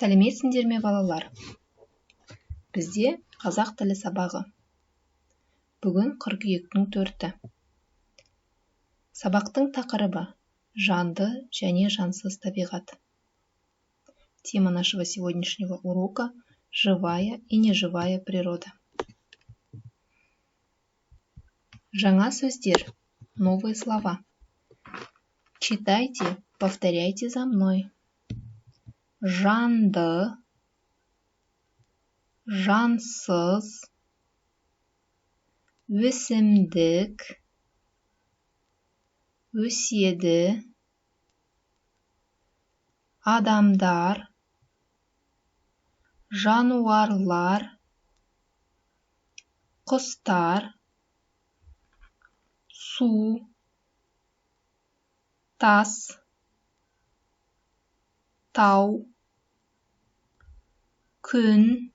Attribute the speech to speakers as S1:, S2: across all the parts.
S1: Сәлеметсіңдер ме, балалар? Бізде қазақ тілі сабағы. Бүгін қыркүйектің 4-ті. Сабақтың тақырыбы жанды және жансыз табиғат. Тема нашего сегодняшнего урока – живая и неживая природа. Жаңа сөздер, новые слова. Читайте, повторяйте за мной. Жанды, жансыз, өсімдік, өседі, адамдар, жануарлар, құстар, су, тас, тау, күн,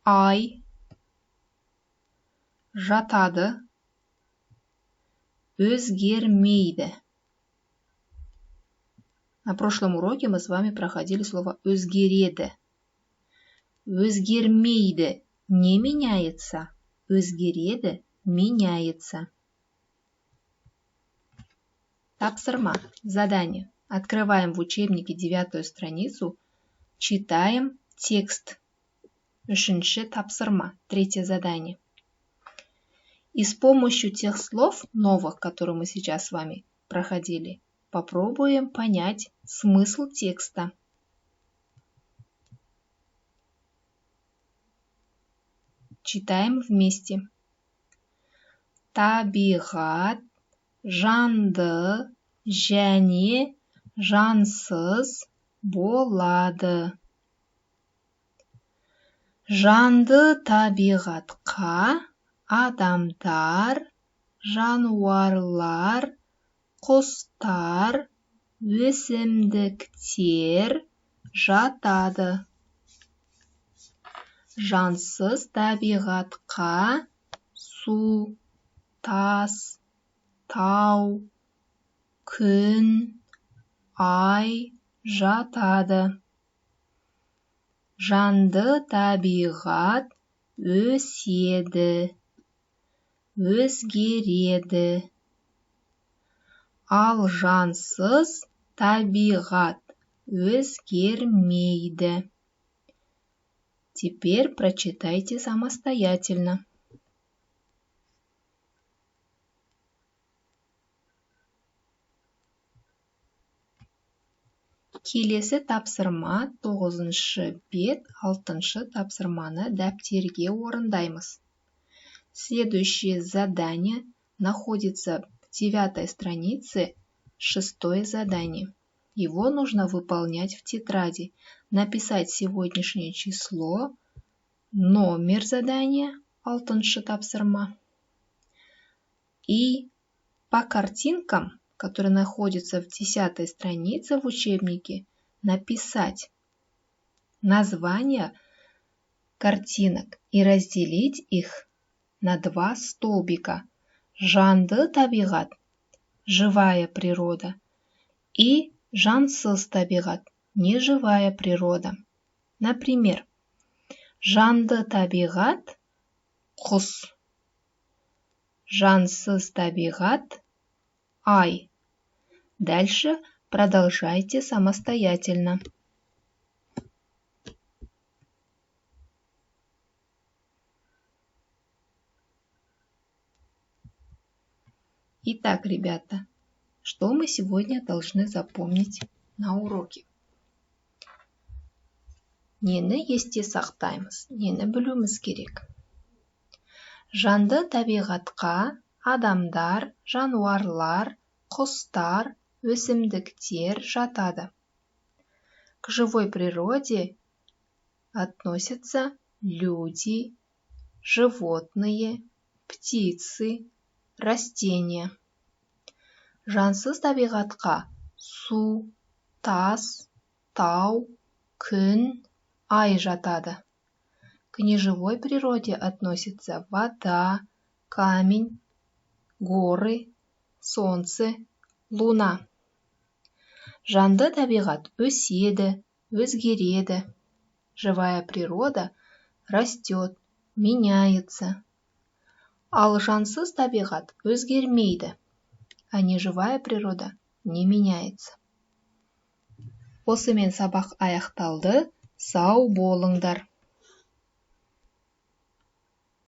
S1: ай, жатады, өзгермейді. На прошлом уроке мы с вами проходили слово «өзгереді». Өзгермейді не меняется, өзгереді меняется. Тапсырма, задание. Открываем в учебнике 9-ю страницу, читаем текст. Үшінші тапсырма, 3-е задание. И с помощью тех слов новых, которые мы сейчас с вами проходили, попробуем понять смысл текста. Читаем вместе. Табиғат жанды және жансыз болады. Жанды табиғатқа адамдар, жануарлар, құстар, өсімдіктер жатады. Жансыз табиғатқа су, тас, тау, күн, ай жатады. Жанды табиғат өседі, өзгереді. Ал жансыз табиғат өзгермейді. Теперь прочитайте самостоятельно. Келесі тапсырма 9-шы бет 6-шы тапсырманы дәптерге орындаймыз. Следующее задание находится в 9-й странице, 6-е задание. Его нужно выполнять в тетради. Написать сегодняшнее число, номер задания, 6-шы тапсырма. И по картинкам, которые находятся в 10-й странице в учебнике, написать названия картинок и разделить их на 2 столбика. Жанды табиғат, живая природа, и жансыз табиғат, неживая природа. Например, жанды табиғат – құс, жансыз табиғат – ай. Дальше продолжайте самостоятельно. Итак, ребята, что мы сегодня должны запомнить на уроке? Нені есте сақтаймыз, нені білуіміз керек? Жанды табиғатқа адамдар, жануарлар, құстар, өсімдіктер жатады. К живой природе относятся люди, животные, птицы, растения. Жансыз табиғатқа су, тас, тау, күн, ай жатады. К неживой природе относятся вода, камень, горы, солнце, луна. Жанды табиғат өседі, өзгереді. Живая природа растет, меняется. Ал жансыз табиғат өзгермейді, а неживая природа не меняется. Осымен сабақ аяқталды. Сау болыңдар.